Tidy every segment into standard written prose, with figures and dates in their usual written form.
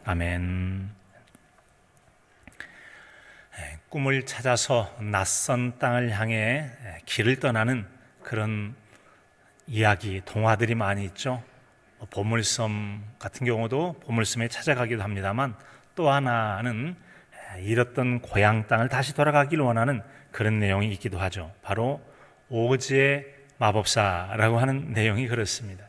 아멘. 꿈을 찾아서 낯선 땅을 향해 길을 떠나는 그런 이야기, 동화들이 많이 있죠. 보물섬 같은 경우도 보물섬에 찾아가기도 합니다만, 또 하나는 잃었던 고향 땅을 다시 돌아가기를 원하는 그런 내용이 있기도 하죠. 바로 오즈의 마법사라고 하는 내용이 그렇습니다.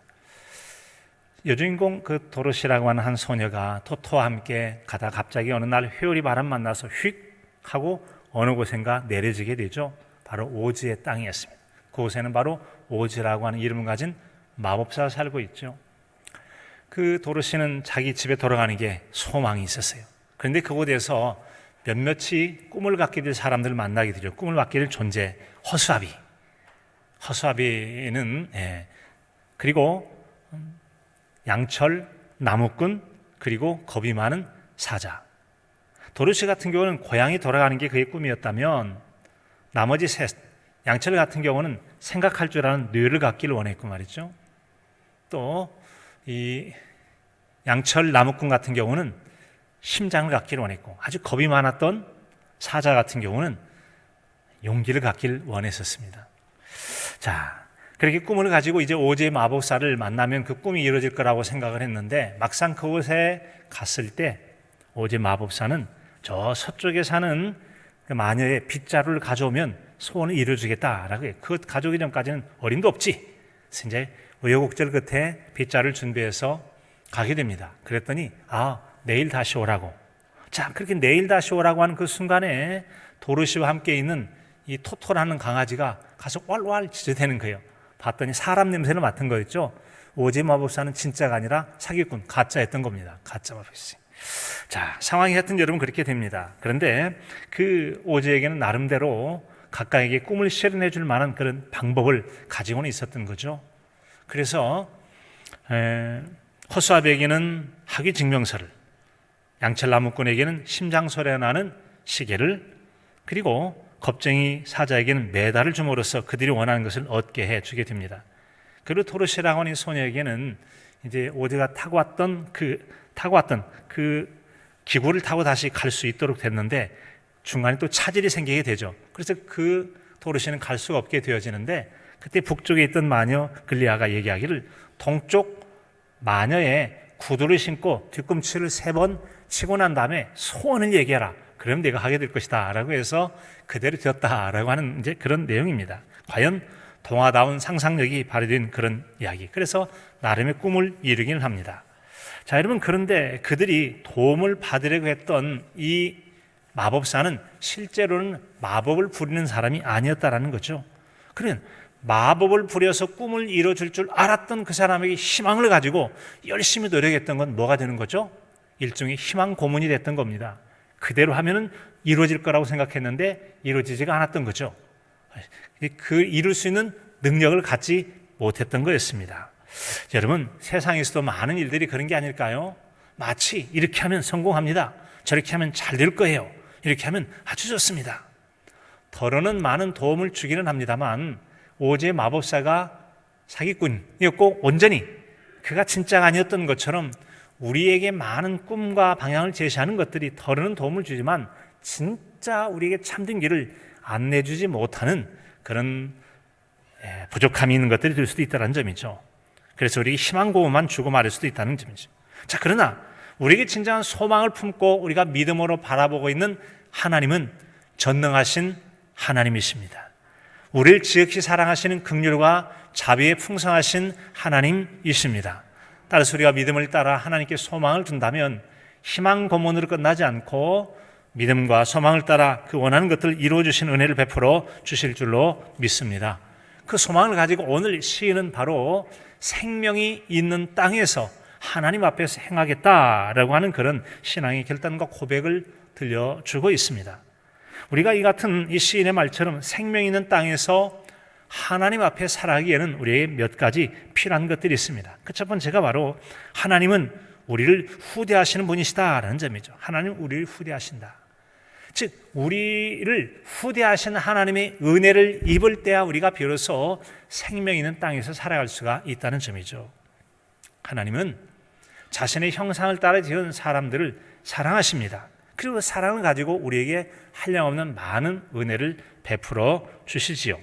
여주인공 그 도로시라고 하는 한 소녀가 토토와 함께 가다 갑자기 어느 날 회오리 바람 만나서 휙 하고 어느 곳인가 내려지게 되죠. 바로 오즈의 땅이었습니다. 그곳에는 바로 오즈라고 하는 이름을 가진 마법사가 살고 있죠. 그 도로시는 자기 집에 돌아가는 게 소망이 있었어요. 그런데 그곳에서 몇몇이 꿈을 갖게 될 사람들을 만나게 되죠. 꿈을 갖게 될 존재, 허수아비는 그리고 양철, 나무꾼, 그리고 겁이 많은 사자. 도로시 같은 경우는 고향이 돌아가는 게 그의 꿈이었다면, 나머지 셋, 양철 같은 경우는 생각할 줄 아는 뇌를 갖기를 원했고 말이죠. 또 이 양철, 나무꾼 같은 경우는 심장을 갖기를 원했고, 아주 겁이 많았던 사자 같은 경우는 용기를 갖기를 원했었습니다. 자, 그렇게 꿈을 가지고 이제 오즈의 마법사를 만나면 그 꿈이 이루어질 거라고 생각을 했는데, 막상 그곳에 갔을 때 오즈의 마법사는 저 서쪽에 사는 그 마녀의 빗자루를 가져오면 소원을 이루어주겠다라고 해요. 그것 가져오기 전까지는 어림도 없지. 그래서 이제 우여곡절 끝에 빗자루를 준비해서 가게 됩니다. 그랬더니 내일 다시 오라고. 자, 그렇게 내일 다시 오라고 하는 그 순간에 도로시와 함께 있는 이 토토라는 강아지가 가서 왈왈 짖어대는 거예요. 봤더니 사람 냄새를 맡은 거였죠. 오즈의 마법사는 진짜가 아니라 사기꾼, 가짜였던 겁니다. 가짜 마법사. 자, 상황이 하여튼 여러분 그렇게 됩니다. 그런데 그 오즈에게는 나름대로 각각에게 꿈을 실현해 줄 만한 그런 방법을 가지고는 있었던 거죠. 그래서 허수아비에게는 학위 증명서를, 양철 나무꾼에게는 심장 소리가 나는 시계를, 그리고 겁쟁이 사자에게는 메달을 줌으로써 그들이 원하는 것을 얻게 해주게 됩니다. 그리고 도로시라고 하는 소녀에게는 이제 오즈가 타고 왔던 그 기구를 타고 다시 갈 수 있도록 됐는데, 중간에 또 차질이 생기게 되죠. 그래서 그 도로시는 갈 수가 없게 되어지는데, 그때 북쪽에 있던 마녀 글리아가 얘기하기를 동쪽 마녀의 구두를 신고 뒤꿈치를 3번 치고 난 다음에 소원을 얘기해라. 그럼 내가 하게 될 것이다. 라고 해서 그대로 되었다라고 하는 이제 그런 내용입니다. 과연 동화다운 상상력이 발휘된 그런 이야기. 그래서 나름의 꿈을 이루기는 합니다. 자, 여러분, 그런데 그들이 도움을 받으려고 했던 이 마법사는 실제로는 마법을 부리는 사람이 아니었다라는 거죠. 그러면 마법을 부려서 꿈을 이뤄줄 줄 알았던 그 사람에게 희망을 가지고 열심히 노력했던 건 뭐가 되는 거죠? 일종의 희망 고문이 됐던 겁니다. 그대로 하면은 이루어질 거라고 생각했는데 이루어지지가 않았던 거죠. 그 이룰 수 있는 능력을 갖지 못했던 거였습니다. 여러분, 세상에서도 많은 일들이 그런 게 아닐까요? 마치 이렇게 하면 성공합니다. 저렇게 하면 잘 될 거예요. 이렇게 하면 아주 좋습니다. 더러는 많은 도움을 주기는 합니다만, 오즈의 마법사가 사기꾼이었고 온전히 그가 진짜가 아니었던 것처럼 우리에게 많은 꿈과 방향을 제시하는 것들이 더러는 도움을 주지만 진짜 우리에게 참된 길을 안내주지 못하는 그런 부족함이 있는 것들이 될 수도 있다는 점이죠. 그래서 우리에게 희망고문만 주고 말할 수도 있다는 점이죠. 자, 그러나 우리에게 진정한 소망을 품고 우리가 믿음으로 바라보고 있는 하나님은 전능하신 하나님이십니다. 우리를 지극히 사랑하시는 긍휼과 자비에 풍성하신 하나님이십니다. 따라서 우리가 믿음을 따라 하나님께 소망을 둔다면 희망 고문으로 끝나지 않고 믿음과 소망을 따라 그 원하는 것들을 이루어 주신 은혜를 베풀어 주실 줄로 믿습니다. 그 소망을 가지고 오늘 시인은 바로 생명이 있는 땅에서 하나님 앞에서 행하겠다라고 하는 그런 신앙의 결단과 고백을 들려주고 있습니다. 우리가 이 같은 이 시인의 말처럼 생명 있는 땅에서 하나님 앞에 살아가기에는 우리에게 몇 가지 필요한 것들이 있습니다. 그 첫 번째가 바로 하나님은 우리를 후대하시는 분이시다라는 점이죠. 하나님 우리를 후대하신다. 즉 우리를 후대하시는 하나님의 은혜를 입을 때야 우리가 비로소 생명 있는 땅에서 살아갈 수가 있다는 점이죠. 하나님은 자신의 형상을 따라 지은 사람들을 사랑하십니다. 그리고 그 사랑을 가지고 우리에게 한량없는 많은 은혜를 베풀어 주시지요.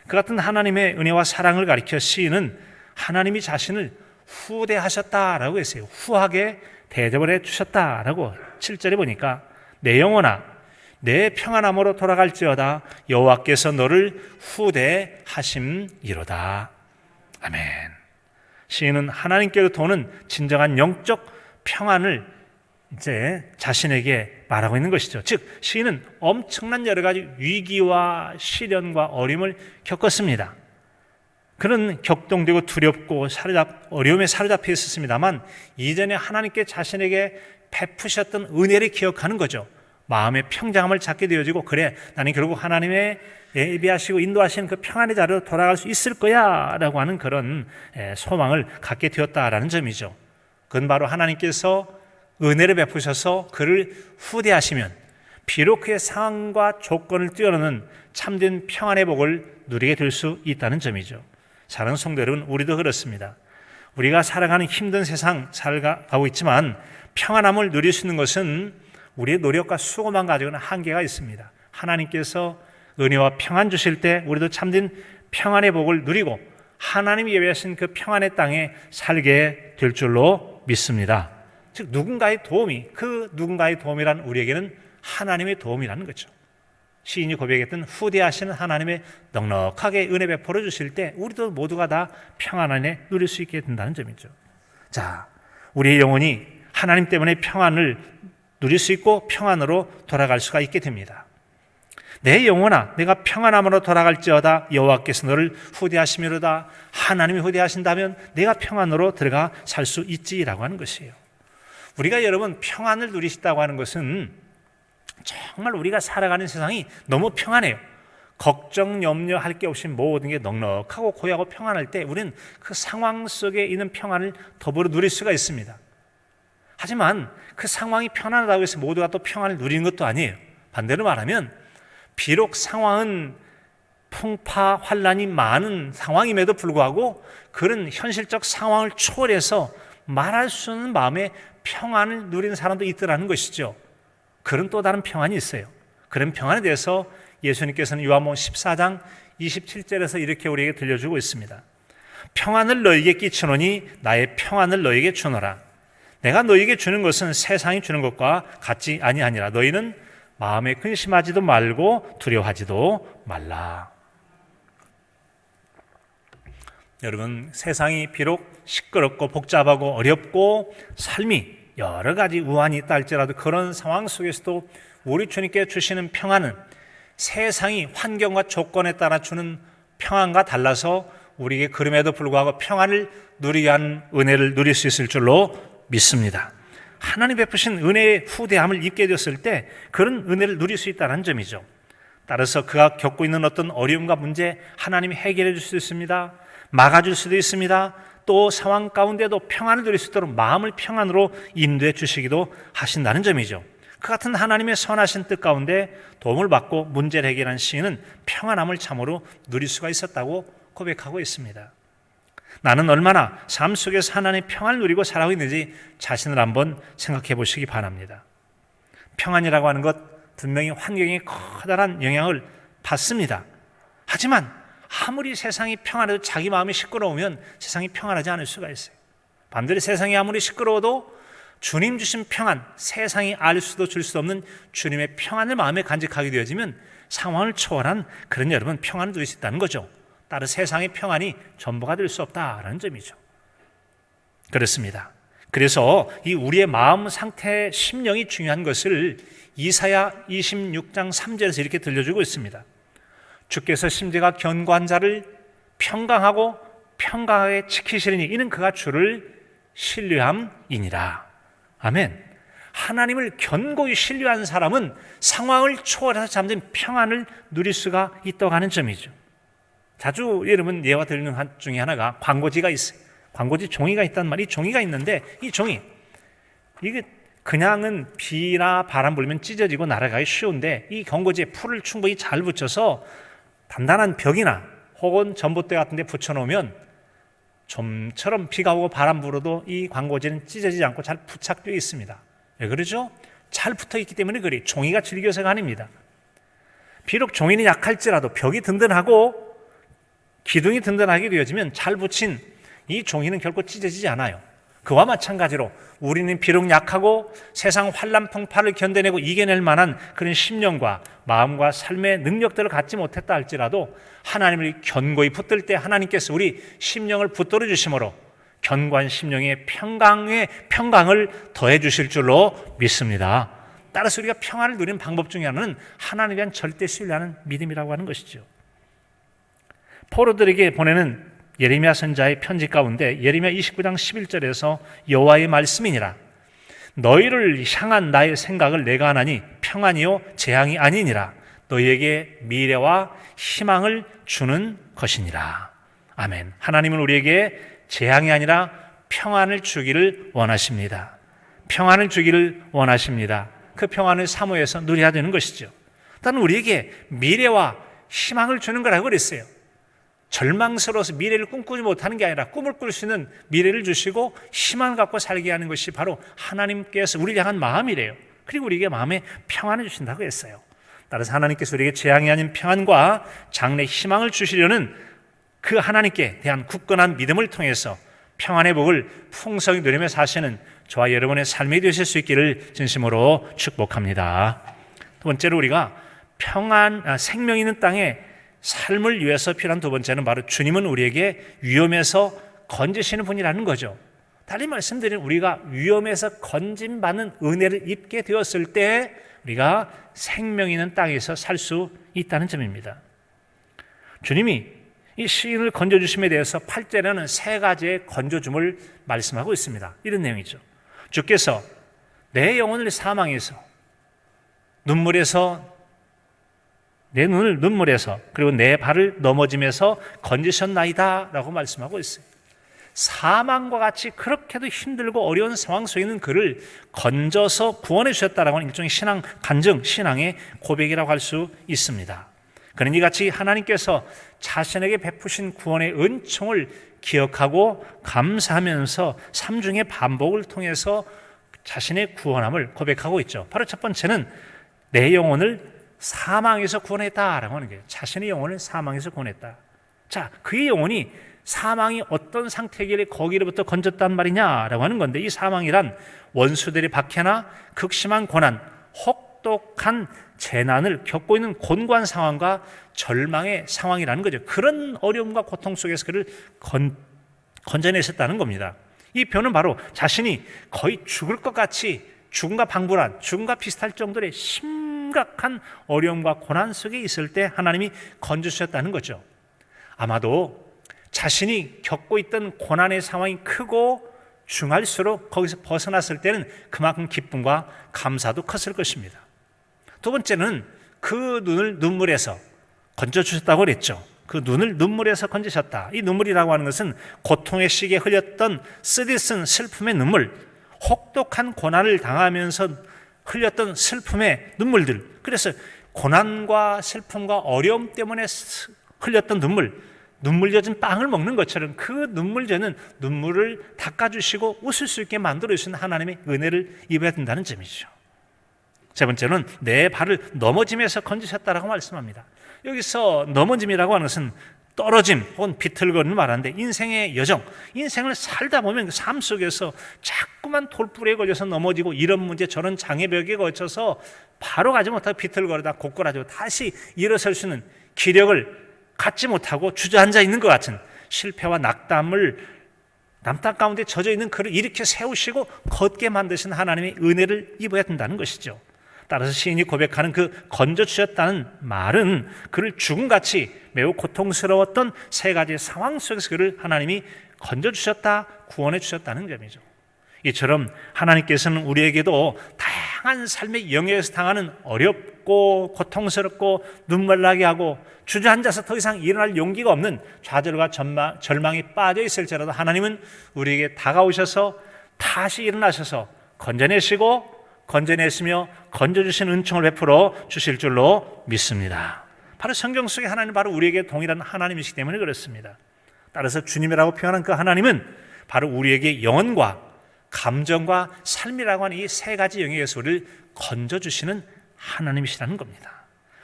그 같은 하나님의 은혜와 사랑을 가리켜 시인은 하나님이 자신을 후대하셨다라고 했어요. 후하게 대접을 해주셨다라고 7절에 보니까 내 영혼아 내 평안함으로 돌아갈지어다 여호와께서 너를 후대하심이로다. 아멘. 시인은 하나님께로부터 오는 진정한 영적 평안을 이제 자신에게 말하고 있는 것이죠. 즉 시인은 엄청난 여러 가지 위기와 시련과 어려움을 겪었습니다. 그는 격동되고 두렵고 어려움에 사로잡혀 있었습니다만 이전에 하나님께 자신에게 베푸셨던 은혜를 기억하는 거죠. 마음의 평장함을 찾게 되어지고 그래 나는 결국 하나님의 예비하시고 인도하시는 그 평안의 자리로 돌아갈 수 있을 거야 라고 하는 그런 소망을 갖게 되었다라는 점이죠. 그건 바로 하나님께서 은혜를 베푸셔서 그를 후대하시면 비록 그의 상황과 조건을 뛰어넘는 참된 평안의 복을 누리게 될 수 있다는 점이죠. 사랑하는 성도 여러분, 우리도 그렇습니다. 우리가 살아가는 힘든 세상 살아가고 있지만 평안함을 누릴 수 있는 것은 우리의 노력과 수고만 가지고는 한계가 있습니다. 하나님께서 은혜와 평안 주실 때 우리도 참된 평안의 복을 누리고 하나님이 예비하신 그 평안의 땅에 살게 될 줄로 믿습니다. 즉 누군가의 도움이 그 누군가의 도움이란 우리에게는 하나님의 도움이라는 거죠. 시인이 고백했던 후대하시는 하나님의 넉넉하게 은혜 베풀어 주실 때 우리도 모두가 다 평안 안에 누릴 수 있게 된다는 점이죠. 자, 우리의 영혼이 하나님 때문에 평안을 누릴 수 있고 평안으로 돌아갈 수가 있게 됩니다. 내 영혼아 내가 평안함으로 돌아갈지어다 여호와께서 너를 후대하시미로다. 하나님이 후대하신다면 내가 평안으로 들어가 살 수 있지라고 하는 것이에요. 우리가 여러분 평안을 누리시다고 하는 것은 정말 우리가 살아가는 세상이 너무 평안해요. 걱정, 염려할 게 없이 모든 게 넉넉하고 고요하고 평안할 때 우리는 그 상황 속에 있는 평안을 더불어 누릴 수가 있습니다. 하지만 그 상황이 편안하다고 해서 모두가 또 평안을 누리는 것도 아니에요. 반대로 말하면 비록 상황은 풍파, 환란이 많은 상황임에도 불구하고 그런 현실적 상황을 초월해서 말할 수 없는 마음의 평안을 누리는 사람도 있더라는 것이죠. 그런 또 다른 평안이 있어요. 그런 평안에 대해서 예수님께서는 요한복음 14장 27절에서 이렇게 우리에게 들려주고 있습니다. 평안을 너에게 끼치노니 나의 평안을 너에게 주노라. 내가 너에게 주는 것은 세상이 주는 것과 같지 아니하니라. 너희는 마음에 근심하지도 말고 두려워하지도 말라. 여러분, 세상이 비록 시끄럽고 복잡하고 어렵고 삶이 여러 가지 우환이 있다 할지라도 그런 상황 속에서도 우리 주님께 주시는 평안은 세상이 환경과 조건에 따라 주는 평안과 달라서 우리에게 그럼에도 불구하고 평안을 누리게 한 은혜를 누릴 수 있을 줄로 믿습니다. 하나님 베푸신 은혜의 후대함을 입게 되었을 때 그런 은혜를 누릴 수 있다는 점이죠. 따라서 그가 겪고 있는 어떤 어려움과 문제 하나님이 해결해 줄 수 있습니다. 막아줄 수도 있습니다. 또 상황 가운데도 평안을 누릴 수 있도록 마음을 평안으로 인도해 주시기도 하신다는 점이죠. 그 같은 하나님의 선하신 뜻 가운데 도움을 받고 문제를 해결한 시인은 평안함을 참으로 누릴 수가 있었다고 고백하고 있습니다. 나는 얼마나 삶 속에서 하나님의 평안을 누리고 살아가고 있는지 자신을 한번 생각해 보시기 바랍니다. 평안이라고 하는 것 분명히 환경에 커다란 영향을 받습니다. 하지만 아무리 세상이 평안해도 자기 마음이 시끄러우면 세상이 평안하지 않을 수가 있어요. 반대로 세상이 아무리 시끄러워도 주님 주신 평안, 세상이 알 수도 줄 수도 없는 주님의 평안을 마음에 간직하게 되어지면 상황을 초월한 그런 여러분 평안을 누릴 수 있다는 거죠. 따라 세상의 평안이 전부가 될 수 없다라는 점이죠. 그렇습니다. 그래서 이 우리의 마음 상태, 심령이 중요한 것을 이사야 26장 3절에서 이렇게 들려주고 있습니다. 주께서 심지가 견고한 자를 평강하고 평강하게 지키시리니 이는 그가 주를 신뢰함이니라. 아멘. 하나님을 견고히 신뢰한 사람은 상황을 초월해서 잠든 평안을 누릴 수가 있다고 하는 점이죠. 자주 여러분 예화 드리는 것 중에 하나가 광고지가 있어요. 광고지 종이가 있단 말이 종이가 있는데 이 종이 이게 그냥은 비나 바람 불면 찢어지고 날아가기 쉬운데 이 경고지에 풀을 충분히 잘 붙여서 단단한 벽이나 혹은 전봇대 같은 데 붙여놓으면 좀처럼 비가 오고 바람 불어도 이 광고지는 찢어지지 않고 잘 부착되어 있습니다. 왜 그러죠? 잘 붙어 있기 때문에 그래. 종이가 질겨서가 아닙니다. 비록 종이는 약할지라도 벽이 든든하고 기둥이 든든하게 되어지면 잘 붙인 이 종이는 결코 찢어지지 않아요. 그와 마찬가지로 우리는 비록 약하고 세상 환난 풍파를 견뎌내고 이겨낼 만한 그런 심령과 마음과 삶의 능력들을 갖지 못했다 할지라도 하나님을 견고히 붙들 때 하나님께서 우리 심령을 붙들어 주심으로 견고한 심령의 평강을 더해 주실 줄로 믿습니다. 따라서 우리가 평안을 누리는 방법 중에 하나는 하나님에 대한 절대 신뢰하는 믿음이라고 하는 것이죠. 포로들에게 보내는 예레미야 선지자의 편지 가운데 예레미야 29장 11절에서 여호와의 말씀이니라 너희를 향한 나의 생각을 내가 하나니 평안이요 재앙이 아니니라 너희에게 미래와 희망을 주는 것이니라. 아멘. 하나님은 우리에게 재앙이 아니라 평안을 주기를 원하십니다. 평안을 주기를 원하십니다. 그 평안을 사모해서 누려야 되는 것이죠. 또한 우리에게 미래와 희망을 주는 거라고 그랬어요. 절망스러워서 미래를 꿈꾸지 못하는 게 아니라 꿈을 꿀 수 있는 미래를 주시고 희망을 갖고 살게 하는 것이 바로 하나님께서 우리를 향한 마음이래요. 그리고 우리에게 마음에 평안을 주신다고 했어요. 따라서 하나님께서 우리에게 재앙이 아닌 평안과 장래 희망을 주시려는 그 하나님께 대한 굳건한 믿음을 통해서 평안의 복을 풍성히 누리며 사시는 저와 여러분의 삶이 되실 수 있기를 진심으로 축복합니다. 두 번째로 우리가 생명 있는 땅에 삶을 위해서 필요한 두 번째는 바로 주님은 우리에게 위험에서 건지시는 분이라는 거죠. 달리 말씀드리면 우리가 위험에서 건짐받는 은혜를 입게 되었을 때 우리가 생명 있는 땅에서 살 수 있다는 점입니다. 주님이 이 시인을 건져주심에 대해서 8절에는 세 가지의 건져줌을 말씀하고 있습니다. 이런 내용이죠. 주께서 내 영혼을 사망에서 내 눈을 눈물에서 그리고 내 발을 넘어짐에서 건지셨나이다 라고 말씀하고 있어요. 사망과 같이 그렇게도 힘들고 어려운 상황 속에 있는 그를 건져서 구원해 주셨다라고 하는 일종의 신앙 간증, 신앙의 고백이라고 할 수 있습니다. 그는 이같이 하나님께서 자신에게 베푸신 구원의 은총을 기억하고 감사하면서 삼중의 반복을 통해서 자신의 구원함을 고백하고 있죠. 바로 첫 번째는 내 영혼을 사망에서 구원했다라고 하는 거예요. 자신의 영혼을 사망에서 구원했다. 자, 그의 영혼이 사망이 어떤 상태길래 거기로부터 건졌단 말이냐라고 하는 건데 이 사망이란 원수들의 박해나 극심한 고난, 혹독한 재난을 겪고 있는 곤고한 상황과 절망의 상황이라는 거죠. 그런 어려움과 고통 속에서 그를 건져내셨다는 겁니다. 이 표현은 바로 자신이 거의 죽을 것 같이 죽음과 방불한, 죽음과 비슷할 정도의 심각한 어려움과 고난 속에 있을 때 하나님이 건져주셨다는 거죠. 아마도 자신이 겪고 있던 고난의 상황이 크고 중할수록 거기서 벗어났을 때는 그만큼 기쁨과 감사도 컸을 것입니다. 두 번째는 그 눈을 눈물에서 건져주셨다고 그랬죠. 그 눈을 눈물에서 건지셨다. 이 눈물이라고 하는 것은 고통의 시기에 흘렸던 쓰디쓴 슬픔의 눈물, 혹독한 고난을 당하면서 흘렸던 슬픔의 눈물들. 그래서 고난과 슬픔과 어려움 때문에 흘렸던 눈물 젖은 빵을 먹는 것처럼 그 눈물 젖는 눈물을 닦아주시고 웃을 수 있게 만들어주신 하나님의 은혜를 입어야 된다는 점이죠. 세 번째는 내 발을 넘어짐에서 건지셨다라고 말씀합니다. 여기서 넘어짐이라고 하는 것은 떨어짐 혹은 비틀거리는 말하는데 인생의 여정, 인생을 살다 보면 그 삶 속에서 자꾸만 돌부리에 걸려서 넘어지고 이런 문제 저런 장애벽에 거쳐서 바로 가지 못하고 비틀거리다 곧거라지고 다시 일어설 수 있는 기력을 갖지 못하고 주저앉아 있는 것 같은 실패와 낙담 가운데 젖어 있는 그를 일으켜 세우시고 걷게 만드신 하나님의 은혜를 입어야 된다는 것이죠. 따라서 시인이 고백하는 그 건져주셨다는 말은 그를 죽음같이 매우 고통스러웠던 세 가지의 상황 속에서 그를 하나님이 건져주셨다, 구원해 주셨다는 점이죠. 이처럼 하나님께서는 우리에게도 다양한 삶의 영역에서 당하는 어렵고 고통스럽고 눈물 나게 하고 주저앉아서 더 이상 일어날 용기가 없는 좌절과 절망이 빠져 있을지라도 하나님은 우리에게 다가오셔서 다시 일어나셔서 건져내시며 건져주신 은총을 베풀어 주실 줄로 믿습니다. 바로 성경 속에 하나님 바로 우리에게 동일한 하나님이시기 때문에 그렇습니다. 따라서 주님이라고 표현한 그 하나님은 바로 우리에게 영혼과 감정과 삶이라고 하는 이 세 가지 영역에서 우리를 건져주시는 하나님이시라는 겁니다.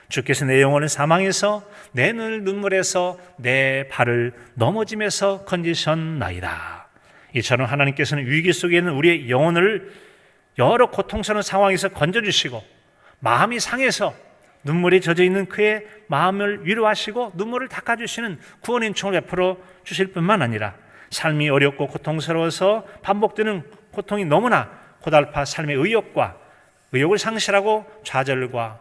주께서 내 영혼을 사망에서, 내 눈을 눈물에서, 내 발을 넘어짐에서 건지셨나이다. 이처럼 하나님께서는 위기 속에 있는 우리의 영혼을 여러 고통스러운 상황에서 건져주시고, 마음이 상해서 눈물이 젖어있는 그의 마음을 위로하시고 눈물을 닦아주시는 구원의 은총을 베풀어 주실 뿐만 아니라, 삶이 어렵고 고통스러워서 반복되는 고통이 너무나 고달파 삶의 의욕을 상실하고 좌절과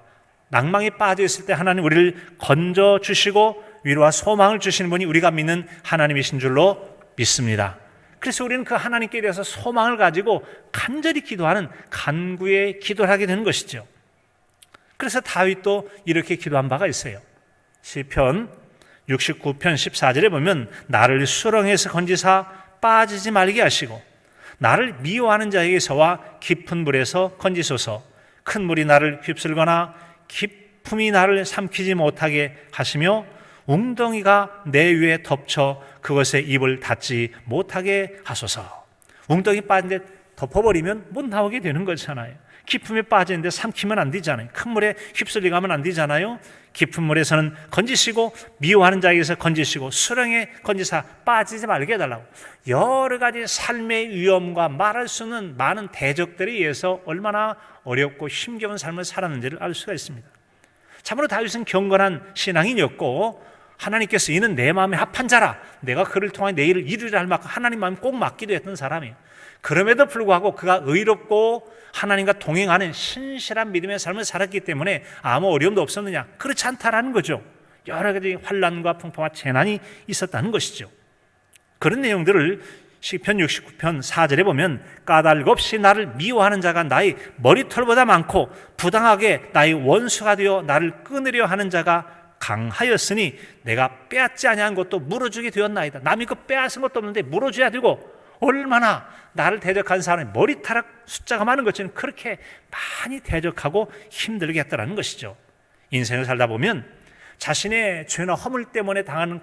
낭망에 빠져 있을 때 하나님 우리를 건져주시고 위로와 소망을 주시는 분이 우리가 믿는 하나님이신 줄로 믿습니다. 그래서 우리는 그 하나님께 대해서 소망을 가지고 간절히 기도하는 간구의 기도를 하게 되는 것이죠. 그래서 다윗도 이렇게 기도한 바가 있어요. 시편 69편 14절에 보면 나를 수렁에서 건지사 빠지지 말게 하시고 나를 미워하는 자에게서와 깊은 물에서 건지소서. 큰 물이 나를 휩쓸거나 깊음이 나를 삼키지 못하게 하시며 웅덩이가 내 위에 덮쳐 그것에 입을 닫지 못하게 하소서. 웅덩이 빠진데 덮어버리면 못 나오게 되는 거잖아요. 깊음에 빠지는데 삼키면 안 되잖아요. 큰 물에 휩쓸려 가면 안 되잖아요. 깊은 물에서는 건지시고 미워하는 자에게서 건지시고 수렁에 건지사 빠지지 말게 해달라고. 여러 가지 삶의 위험과 말할 수 없는 많은 대적들에 의해서 얼마나 어렵고 힘겨운 삶을 살았는지를 알 수가 있습니다. 참으로 다윗은 경건한 신앙인이었고 하나님께서 이는 내 마음에 합한 자라, 내가 그를 통해 내 일을 이루리라 할 만큼 하나님 마음에 꼭 맡기도 했던 사람이에요. 그럼에도 불구하고 그가 의롭고 하나님과 동행하는 신실한 믿음의 삶을 살았기 때문에 아무 어려움도 없었느냐? 그렇지 않다라는 거죠. 여러 가지 환난과 풍파와 재난이 있었다는 것이죠. 그런 내용들을 시편 69편 4절에 보면 까닭 없이 나를 미워하는 자가 나의 머리털보다 많고 부당하게 나의 원수가 되어 나를 끊으려 하는 자가 강하였으니 내가 빼앗지 아니한 것도 물어주게 되었나이다. 남이 그 빼앗은 것도 없는데 물어줘야 되고, 얼마나 나를 대적한 사람의 머리카락 숫자가 많은 것처럼 그렇게 많이 대적하고 힘들게 했다는 것이죠. 인생을 살다 보면 자신의 죄나 허물 때문에 당하는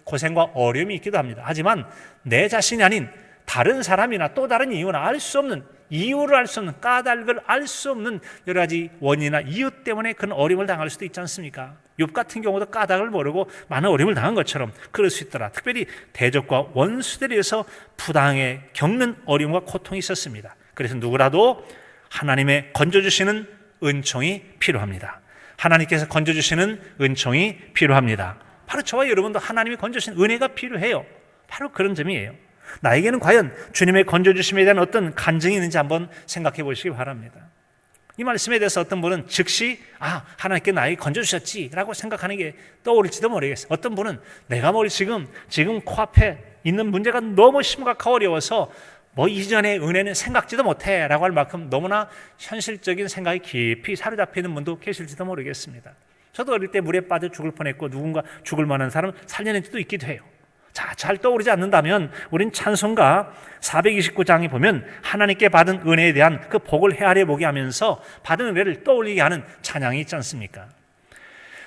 고생과 어려움이 있기도 합니다. 하지만 내 자신이 아닌 다른 사람이나 또 다른 이유나 알 수 없는, 이유를 알 수 없는, 까닭을 알 수 없는 여러 가지 원인이나 이유 때문에 그런 어려움을 당할 수도 있지 않습니까? 욥 같은 경우도 까닭을 모르고 많은 어려움을 당한 것처럼 그럴 수 있더라. 특별히 대적과 원수들에 의해서 부당하게 겪는 어려움과 고통이 있었습니다. 그래서 누구라도 하나님의 건져주시는 은총이 필요합니다. 하나님께서 건져주시는 은총이 필요합니다. 바로 저와 여러분도 하나님이 건져주시는 은혜가 필요해요. 바로 그런 점이에요. 나에게는 과연 주님의 건져주심에 대한 어떤 간증이 있는지 한번 생각해 보시기 바랍니다. 이 말씀에 대해서 어떤 분은 즉시 하나님께 나에게 건져주셨지 라고 생각하는 게 떠오를지도 모르겠어요. 어떤 분은 내가 지금 코앞에 있는 문제가 너무 심각하고 어려워서 이전의 은혜는 생각지도 못해 라고 할 만큼 너무나 현실적인 생각이 깊이 사로잡혀 있는 분도 계실지도 모르겠습니다. 저도 어릴 때 물에 빠져 죽을 뻔했고 누군가 죽을 만한 사람 살려낸 적도 있기도 해요. 자, 잘 떠오르지 않는다면 우린 찬송가 429장에 보면 하나님께 받은 은혜에 대한 그 복을 헤아려 보게 하면서 받은 은혜를 떠올리게 하는 찬양이 있지 않습니까?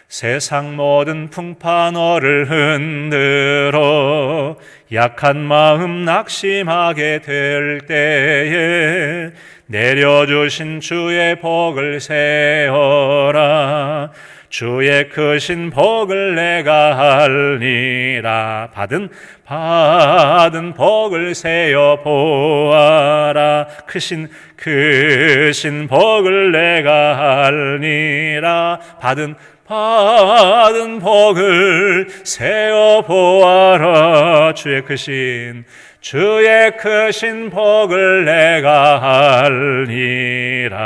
세상 모든 풍파 너를 흔들어 약한 마음 낙심하게 될 때에 내려주신 주의 복을 세어라. 주의 크신 복을 내가 알리라. 받은 복을 세어 보아라. 크신 복을 내가 알리라. 받은 복을 세어 보아라. 주의 크신 복을 내가 알리라.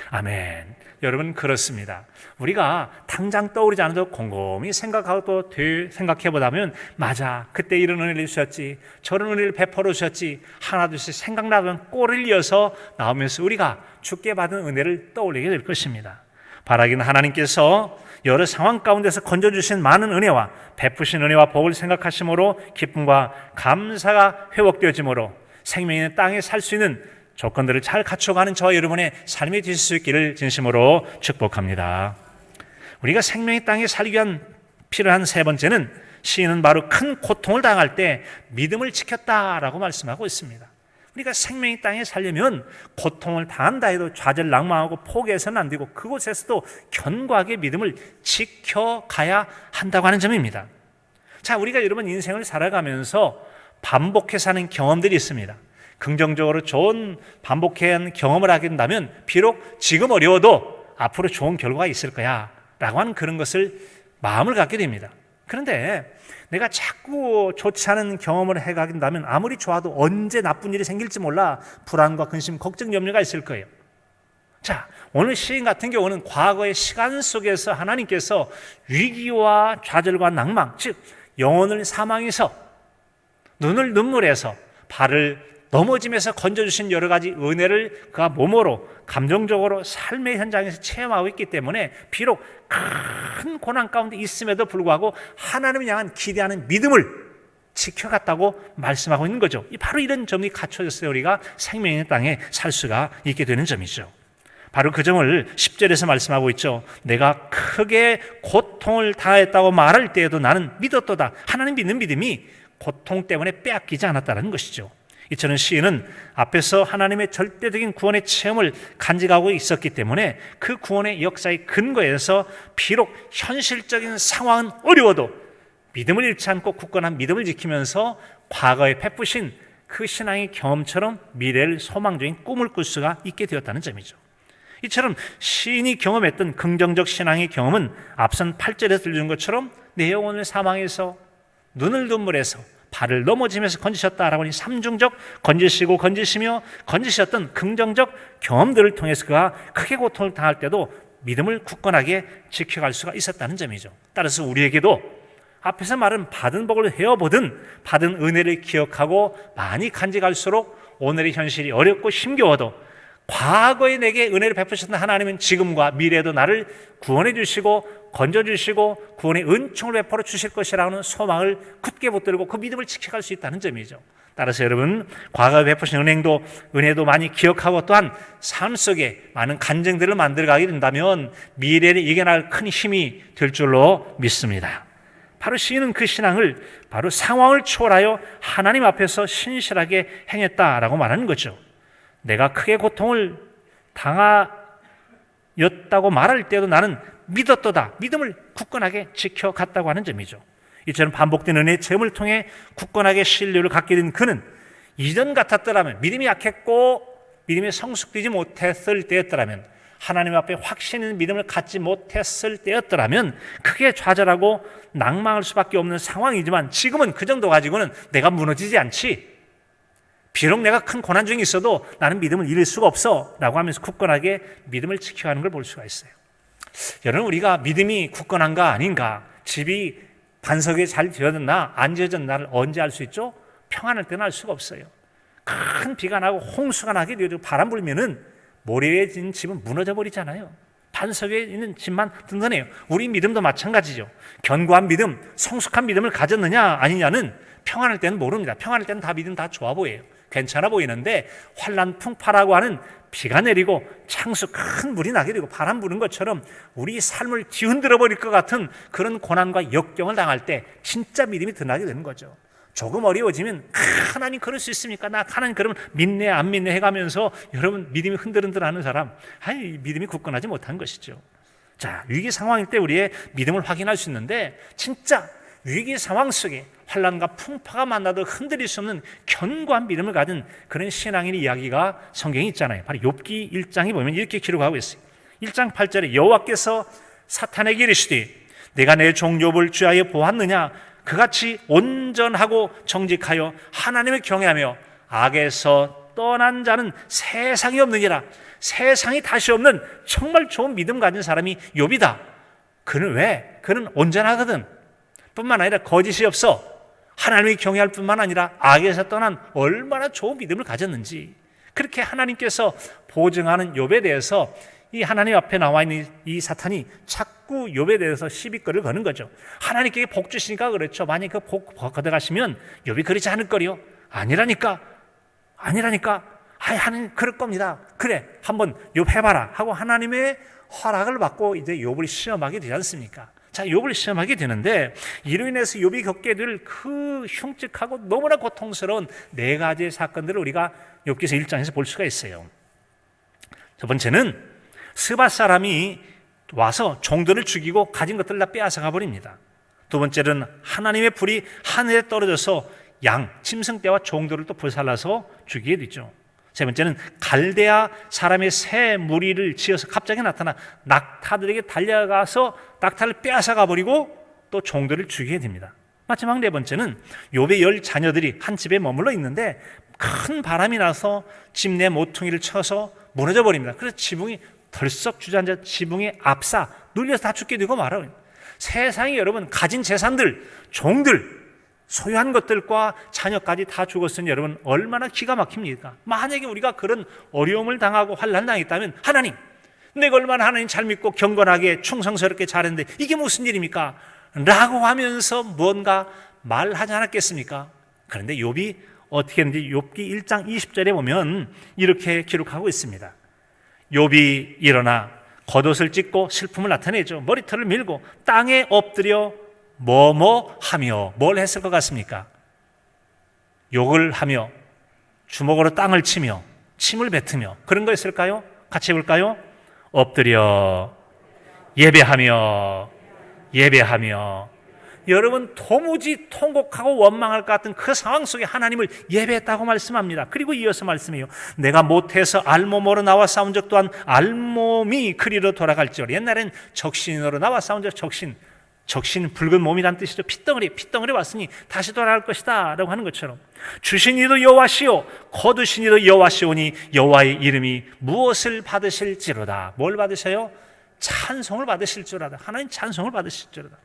아멘. 여러분, 그렇습니다. 우리가 당장 떠오르지 않아도 곰곰이 생각하고 또 생각해보다면 맞아, 그때 이런 은혜를 주셨지, 저런 은혜를 베풀어 주셨지, 하나둘씩 생각나면 꼬리를 이어서 나오면서 우리가 주께 받은 은혜를 떠올리게 될 것입니다. 바라기는 하나님께서 여러 상황 가운데서 건져주신 많은 은혜와 베푸신 은혜와 복을 생각하심으로 기쁨과 감사가 회복되어지므로 생명 있는 땅에 살 수 있는 조건들을 잘 갖춰가는 저와 여러분의 삶이 되실 수 있기를 진심으로 축복합니다. 우리가 생명의 땅에 살기 위한 필요한 세 번째는 시인은 바로 큰 고통을 당할 때 믿음을 지켰다라고 말씀하고 있습니다. 우리가 생명의 땅에 살려면 고통을 당한다 해도 좌절낭망하고 포기해서는 안 되고 그곳에서도 견고하게 믿음을 지켜가야 한다고 하는 점입니다. 자, 우리가 여러분 인생을 살아가면서 반복해서 하는 경험들이 있습니다. 긍정적으로 좋은 반복한 경험을 하게 된다면 비록 지금 어려워도 앞으로 좋은 결과가 있을 거야 라고 하는 그런 것을 마음을 갖게 됩니다. 그런데 내가 자꾸 좋지 않은 경험을 해가게 된다면 아무리 좋아도 언제 나쁜 일이 생길지 몰라 불안과 근심, 걱정, 염려가 있을 거예요. 자, 오늘 시인 같은 경우는 과거의 시간 속에서 하나님께서 위기와 좌절과 낭망, 즉 영혼을 사망에서 눈을 눈물에서 발을 넘어짐에서 건져주신 여러 가지 은혜를 그가 몸으로 감정적으로 삶의 현장에서 체험하고 있기 때문에 비록 큰 고난 가운데 있음에도 불구하고 하나님을 향한 기대하는 믿음을 지켜갔다고 말씀하고 있는 거죠. 바로 이런 점이 갖춰졌어요. 우리가 생명의 땅에 살 수가 있게 되는 점이죠. 바로 그 점을 10절에서 말씀하고 있죠. 내가 크게 고통을 당했다고 말할 때에도 나는 믿었도다. 하나님 믿는 믿음이 고통 때문에 빼앗기지 않았다는 것이죠. 이처럼 시인은 앞에서 하나님의 절대적인 구원의 체험을 간직하고 있었기 때문에 그 구원의 역사의 근거에서 비록 현실적인 상황은 어려워도 믿음을 잃지 않고 굳건한 믿음을 지키면서 과거에 베푸신 그 신앙의 경험처럼 미래를 소망적인 꿈을 꿀 수가 있게 되었다는 점이죠. 이처럼 시인이 경험했던 긍정적 신앙의 경험은 앞선 8절에서 들려준 것처럼 내 영혼을 사망해서 눈을 눈물에서 발을 넘어지면서 건지셨다라고 하니 삼중적 건지시고 건지시며 건지셨던 긍정적 경험들을 통해서 그가 크게 고통을 당할 때도 믿음을 굳건하게 지켜갈 수가 있었다는 점이죠. 따라서 우리에게도 앞에서 말은 받은 복을 헤어보든 받은 은혜를 기억하고 많이 간직할수록 오늘의 현실이 어렵고 힘겨워도 과거에 내게 은혜를 베푸셨던 하나님은 지금과 미래에도 나를 구원해 주시고 건져 주시고 구원의 은총을 베풀어 주실 것이라는 소망을 굳게 붙들고 그 믿음을 지켜갈 수 있다는 점이죠. 따라서 여러분 과거에 베푸신 은혜도 많이 기억하고 또한 삶 속에 많은 간증들을 만들어가게 된다면 미래를 이겨나갈 큰 힘이 될 줄로 믿습니다. 바로 시인은 그 신앙을 바로 상황을 초월하여 하나님 앞에서 신실하게 행했다라고 말하는 거죠. 내가 크게 고통을 당하였다고 말할 때도 나는 믿었도다. 믿음을 굳건하게 지켜갔다고 하는 점이죠. 이처럼 반복된 은혜의 체험을 통해 굳건하게 신뢰를 갖게 된 그는 이전 같았더라면 믿음이 약했고 믿음이 성숙되지 못했을 때였더라면 하나님 앞에 확신 있는 믿음을 갖지 못했을 때였더라면 크게 좌절하고 낭망할 수밖에 없는 상황이지만 지금은 그 정도 가지고는 내가 무너지지 않지. 비록 내가 큰 고난 중에 있어도 나는 믿음을 잃을 수가 없어 라고 하면서 굳건하게 믿음을 지켜가는 걸 볼 수가 있어요. 여러분 우리가 믿음이 굳건한가 아닌가 집이 반석에 잘 지어졌나 안 지어졌나를 언제 알 수 있죠? 평안할 때는 알 수가 없어요. 큰 비가 나고 홍수가 나게 되고 바람 불면은 모래 위에 있는 집은 무너져 버리잖아요. 반석 위에 있는 집만 든든해요. 우리 믿음도 마찬가지죠. 견고한 믿음, 성숙한 믿음을 가졌느냐 아니냐는 평안할 때는 모릅니다. 평안할 때는 다 믿음 다 좋아 보여요. 괜찮아 보이는데 환란 풍파라고 하는 비가 내리고 창수 큰 물이 나게 되고 바람 부는 것처럼 우리 삶을 뒤흔들어 버릴 것 같은 그런 고난과 역경을 당할 때 진짜 믿음이 드러나게 되는 거죠. 조금 어려워지면 하나님 그럴 수 있습니까? 나 하나님 그러면 믿네 안 믿네 해가면서 여러분 믿음이 흔들흔들하는 사람 믿음이 굳건하지 못한 것이죠. 자, 위기 상황일 때 우리의 믿음을 확인할 수 있는데 진짜 위기 상황 속에 환난과 풍파가 만나도 흔들릴 수 없는 견고한 믿음을 가진 그런 신앙인의 이야기가 성경에 있잖아요. 바로 욥기 1장에 보면 이렇게 기록하고 있어요. 1장 8절에 여호와께서 사탄에게 이르시되 내가 내 종 욥을 주하여 보았느냐 그같이 온전하고 정직하여 하나님을 경외하며 악에서 떠난 자는 세상에 없느니라. 세상이 다시 없는 정말 좋은 믿음 가진 사람이 욥이다. 그는 왜? 그는 온전하거든. 뿐만 아니라 거짓이 없어. 하나님을 경외할 뿐만 아니라 악에서 떠난 얼마나 좋은 믿음을 가졌는지 그렇게 하나님께서 보증하는 욥에 대해서 이 하나님 앞에 나와 있는 이 사탄이 자꾸 욥에 대해서 시비거리를 거는 거죠. 하나님께 복 주시니까 그렇죠. 만약 그 복 걷어가시면 욥이 그러지 않을 거요. 아니라니까. 하나님 그럴 겁니다. 그래 한번 욥 해봐라 하고 하나님의 허락을 받고 이제 욥을 시험하게 되지 않습니까? 자, 욥을 시험하게 되는데 이로 인해서 욥이 겪게 될 그 흉측하고 너무나 고통스러운 네 가지의 사건들을 우리가 욥기서 1장에서 볼 수가 있어요. 첫 번째는 스밧 사람이 와서 종들을 죽이고 가진 것들을 다 빼앗아가 버립니다. 두 번째는 하나님의 불이 하늘에 떨어져서 양, 짐승떼와 종들을 또 불살라서 죽이게 되죠. 세 번째는 갈대아 사람의 새 무리를 지어서 갑자기 나타나 낙타들에게 달려가서 낙타를 빼앗아가 버리고 또 종들을 죽이게 됩니다. 마지막 네 번째는 욥의 10 자녀들이 한 집에 머물러 있는데 큰 바람이 나서 집 내 모퉁이를 쳐서 무너져 버립니다. 그래서 지붕이 덜썩 주저앉아 지붕에 압사 눌려서 다 죽게 되고 말아요. 세상에 여러분 가진 재산들, 종들, 소유한 것들과 자녀까지 다 죽었으니 여러분 얼마나 기가 막힙니까? 만약에 우리가 그런 어려움을 당하고 환난 당했다면 하나님, 내가 얼마나 하나님 잘 믿고 경건하게 충성스럽게 잘했는데 이게 무슨 일입니까? 라고 하면서 뭔가 말하지 않았겠습니까? 그런데 욥이 어떻게 했는지 욥기 1장 20절에 보면 이렇게 기록하고 있습니다. 욥이 일어나 겉옷을 찢고 슬픔을 나타내죠. 머리털을 밀고 땅에 엎드려 뭐뭐하며 뭘 했을 것 같습니까? 욕을 하며 주먹으로 땅을 치며 침을 뱉으며 그런 거 했을까요? 같이 해볼까요? 엎드려 예배하며 여러분 도무지 통곡하고 원망할 것 같은 그 상황 속에 하나님을 예배했다고 말씀합니다. 그리고 이어서 말씀해요. 내가 못해서 알몸으로 나와 싸운 적 또한 알몸이 그리로 돌아갈지어다. 옛날엔 적신으로 나와 싸운 적 적신 붉은 몸이란 뜻이죠. 핏덩어리 왔으니 다시 돌아갈 것이다 라고 하는 것처럼 주신 이도 여호와시오 거두신 이도 여호와시오니 여호와의 이름이 무엇을 받으실지로다. 뭘 받으셔요? 찬송을 받으실지로다. 하나님 찬송을 받으실지로다.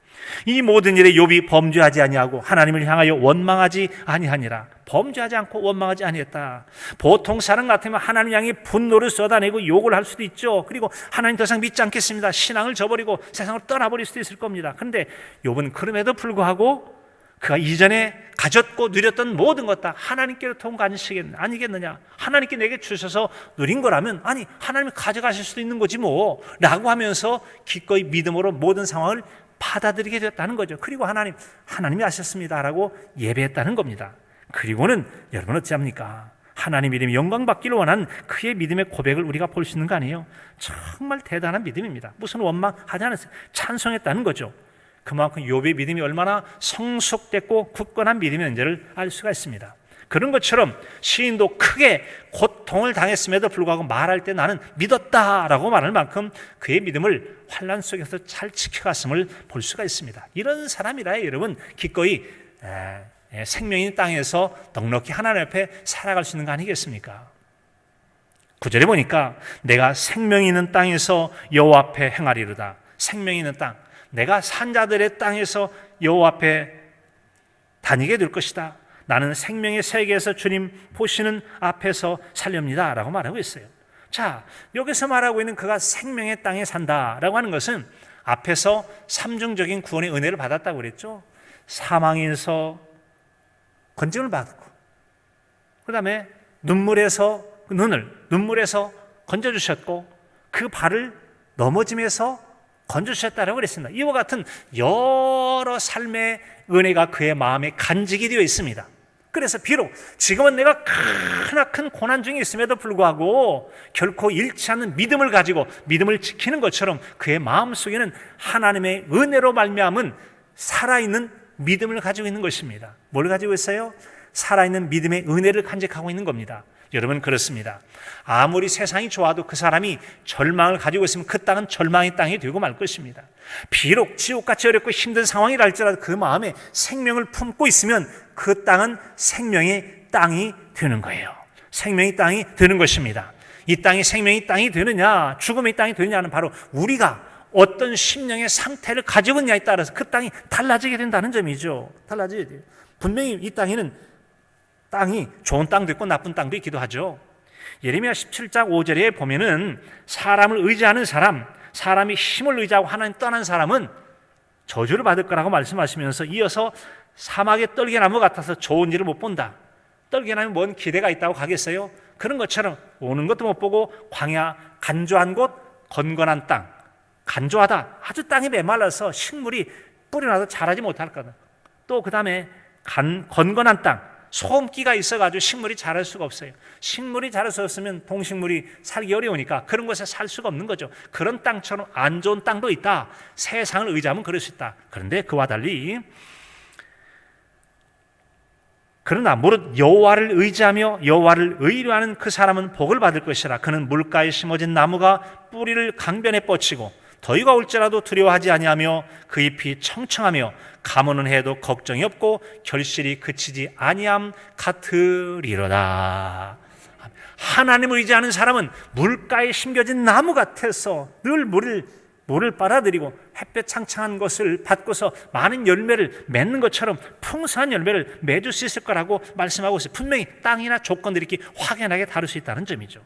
이 모든 일에 욥이 범죄하지 아니하고 하나님을 향하여 원망하지 아니하니라. 범죄하지 않고 원망하지 아니했다. 보통 사람 같으면 하나님 향해 분노를 쏟아내고 욕을 할 수도 있죠. 그리고 하나님 더 이상 믿지 않겠습니다. 신앙을 저버리고 세상을 떠나버릴 수도 있을 겁니다. 그런데 욥은 그럼에도 불구하고 그가 이전에 가졌고 누렸던 모든 것 다 하나님께로부터 온 거 아니겠느냐. 하나님께 내게 주셔서 누린 거라면 아니 하나님이 가져가실 수도 있는 거지 뭐 라고 하면서 기꺼이 믿음으로 모든 상황을 받아들이게 됐다는 거죠. 그리고 하나님이 하셨습니다라고 예배했다는 겁니다. 그리고는 여러분 어찌합니까? 하나님 이름이 영광받기를 원하는 그의 믿음의 고백을 우리가 볼 수 있는 거 아니에요? 정말 대단한 믿음입니다. 무슨 원망하지 않았어요. 찬송했다는 거죠. 그만큼 욥의 믿음이 얼마나 성숙됐고 굳건한 믿음이었는지를 알 수가 있습니다. 그런 것처럼 시인도 크게 고통을 당했음에도 불구하고 말할 때 나는 믿었다라고 말할 만큼 그의 믿음을 환난 속에서 잘 지켜갔음을 볼 수가 있습니다. 이런 사람이라 여러분 기꺼이 생명 있는 땅에서 넉넉히 하나님 앞에 살아갈 수 있는 거 아니겠습니까? 9절에 보니까 내가 생명 있는 땅에서 여호와 앞에 행하리로다. 생명 있는 땅, 내가 산자들의 땅에서 여호와 앞에 다니게 될 것이다. 나는 생명의 세계에서 주님 보시는 앞에서 살렵니다 라고 말하고 있어요. 자, 여기서 말하고 있는 그가 생명의 땅에 산다라고 하는 것은 앞에서 삼중적인 구원의 은혜를 받았다고 그랬죠. 사망에서 건짐을 받고 그 다음에 눈물에서 건져주셨고 그 발을 넘어짐에서 건져주셨다라고 그랬습니다. 이와 같은 여러 삶의 은혜가 그의 마음에 간직이 되어 있습니다. 그래서 비록 지금은 내가 크나큰 고난 중에 있음에도 불구하고 결코 잃지 않는 믿음을 가지고 믿음을 지키는 것처럼 그의 마음속에는 하나님의 은혜로 말미암은 살아있는 믿음을 가지고 있는 것입니다. 뭘 가지고 있어요? 살아있는 믿음의 은혜를 간직하고 있는 겁니다. 여러분 그렇습니다. 아무리 세상이 좋아도 그 사람이 절망을 가지고 있으면 그 땅은 절망의 땅이 되고 말 것입니다. 비록 지옥같이 어렵고 힘든 상황이라 할지라도 그 마음에 생명을 품고 있으면 그 땅은 생명의 땅이 되는 거예요. 생명의 땅이 되는 것입니다. 이 땅이 생명의 땅이 되느냐 죽음의 땅이 되느냐는 바로 우리가 어떤 심령의 상태를 가지고 있냐에 따라서 그 땅이 달라지게 된다는 점이죠. 달라져야 돼요. 분명히 이 땅에는 땅이 좋은 땅도 있고 나쁜 땅도 있기도 하죠. 예레미야 17장 5절에 보면은 사람을 의지하는 사람이 힘을 의지하고 하나님 떠난 사람은 저주를 받을 거라고 말씀하시면서 이어서 사막의 떨개나무 같아서 좋은 일을 못 본다. 떨개나무 뭔 기대가 있다고 가겠어요? 그런 것처럼 오는 것도 못 보고 광야 간조한 곳 건건한 땅 간조하다, 아주 땅이 메말라서 식물이 뿌려놔도 자라지 못할 거다. 또 그 다음에 건건한 땅, 소음기가 있어가지고 식물이 자랄 수가 없어요. 식물이 자랄 수 없으면 동식물이 살기 어려우니까 그런 곳에 살 수가 없는 거죠. 그런 땅처럼 안 좋은 땅도 있다. 세상을 의지하면 그럴 수 있다. 그런데 그와 달리 그러나 무릇 여호와를 의지하며 여호와를 의뢰하는 그 사람은 복을 받을 것이라. 그는 물가에 심어진 나무가 뿌리를 강변에 뻗치고 더위가 올지라도 두려워하지 아니하며 그 잎이 청청하며 가무는 해도 걱정이 없고 결실이 그치지 아니함 같으리로다. 하나님을 의지하는 사람은 물가에 심겨진 나무 같아서 늘 물을 빨아들이고 햇볕 창창한 것을 받고서 많은 열매를 맺는 것처럼 풍성한 열매를 맺을 수 있을 거라고 말씀하고 있어요. 분명히 땅이나 조건들이 이렇게 확연하게 다를 수 있다는 점이죠.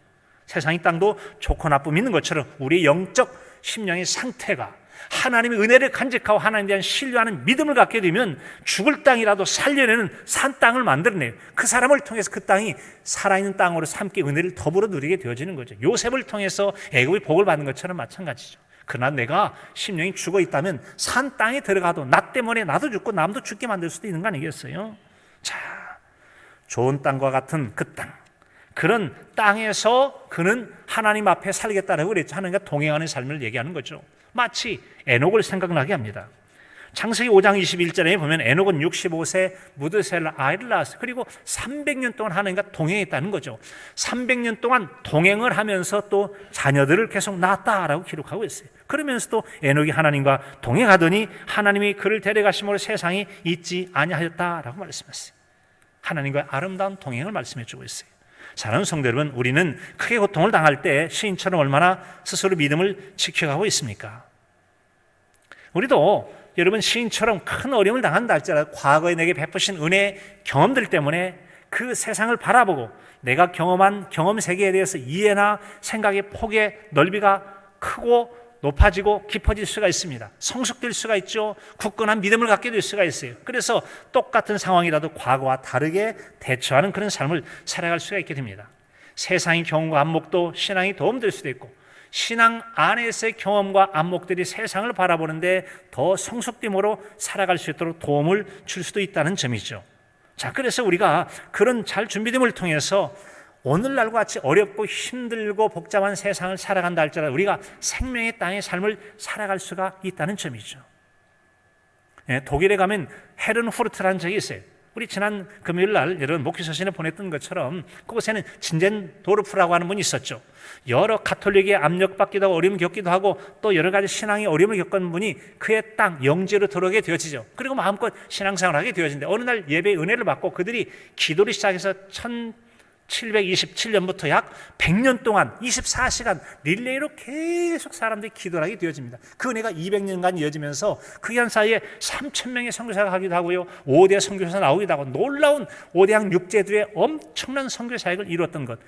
세상의 땅도 좋고 나쁨이 있는 것처럼 우리의 영적 심령의 상태가 하나님의 은혜를 간직하고 하나님에 대한 신뢰하는 믿음을 갖게 되면 죽을 땅이라도 살려내는 산 땅을 만들어내요. 그 사람을 통해서 그 땅이 살아있는 땅으로 함께 은혜를 더불어 누리게 되어지는 거죠. 요셉을 통해서 애굽의 복을 받는 것처럼 마찬가지죠. 그러나 내가 심령이 죽어 있다면 산 땅에 들어가도 나 때문에 나도 죽고 남도 죽게 만들 수도 있는 거 아니겠어요? 자, 좋은 땅과 같은 그 땅, 그런 땅에서 그는 하나님 앞에 살겠다라고 그랬죠. 하나님과 동행하는 삶을 얘기하는 거죠. 마치 에녹을 생각나게 합니다. 창세기 5장 21절에 보면 에녹은 65세 무드셀라 아이를 낳았어요. 그리고 300년 동안 하나님과 동행했다는 거죠. 300년 동안 동행을 하면서 또 자녀들을 계속 낳았다라고 기록하고 있어요. 그러면서도 에녹이 하나님과 동행하더니 하나님이 그를 데려가심으로 세상이 잊지 아니하였다라고 말씀했어요. 하나님과의 아름다운 동행을 말씀해 주고 있어요. 사랑하는 성도 여러분, 우리는 크게 고통을 당할 때 시인처럼 얼마나 스스로 믿음을 지켜가고 있습니까? 우리도 여러분 시인처럼 큰 어려움을 당한다 할지라도 과거에 내게 베푸신 은혜의 경험들 때문에 그 세상을 바라보고 내가 경험한 경험 세계에 대해서 이해나 생각의 폭의 넓이가 크고 높아지고 깊어질 수가 있습니다. 성숙될 수가 있죠. 굳건한 믿음을 갖게 될 수가 있어요. 그래서 똑같은 상황이라도 과거와 다르게 대처하는 그런 삶을 살아갈 수가 있게 됩니다. 세상의 경험과 안목도 신앙이 도움될 수도 있고 신앙 안에서의 경험과 안목들이 세상을 바라보는데 더 성숙됨으로 살아갈 수 있도록 도움을 줄 수도 있다는 점이죠. 자, 그래서 우리가 그런 잘 준비됨을 통해서 오늘날과 같이 어렵고 힘들고 복잡한 세상을 살아간다 할지라도 우리가 생명의 땅의 삶을 살아갈 수가 있다는 점이죠. 독일에 가면 헤른후르트라는 적이 있어요. 우리 지난 금요일 날 여러분 목회 서신에 보냈던 것처럼 그곳에는 진젠도르프라고 하는 분이 있었죠. 여러 가톨릭의 압력받기도 하고 어려움을 겪기도 하고 또 여러 가지 신앙의 어려움을 겪은 분이 그의 땅 영지로 들어오게 되어지죠. 그리고 마음껏 신앙생활을 하게 되어진데 어느 날 예배의 은혜를 받고 그들이 기도를 시작해서 1727년부터 약 100년 동안 24시간 릴레이로 계속 사람들이 기도를 하게 되어집니다. 그 은혜가 200년간 이어지면서 그 기간 사이에 3,000명의 선교사가 하기도 하고요, 5대 선교사가 나오기도 하고 놀라운 5대양 6제도의 엄청난 선교 사역을 이루었던 것,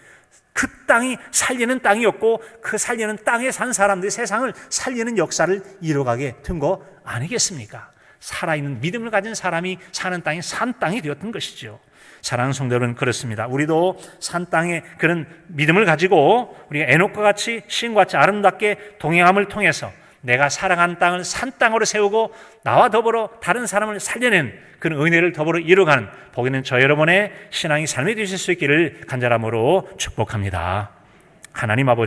그 땅이 살리는 땅이었고 그 살리는 땅에 산 사람들이 세상을 살리는 역사를 이뤄가게 된 거 아니겠습니까? 살아있는 믿음을 가진 사람이 사는 땅이 산 땅이 되었던 것이죠. 사랑하는 성도 여러분, 그렇습니다. 우리도 산 땅에 그런 믿음을 가지고 우리가 에녹과 같이 시인과 같이 아름답게 동행함을 통해서 내가 사랑하는 땅을 산 땅으로 세우고 나와 더불어 다른 사람을 살려낸 그런 은혜를 더불어 이루어가는 복 있는 저 여러분의 신앙이 삶이 되실 수 있기를 간절함으로 축복합니다. 하나님 아버지,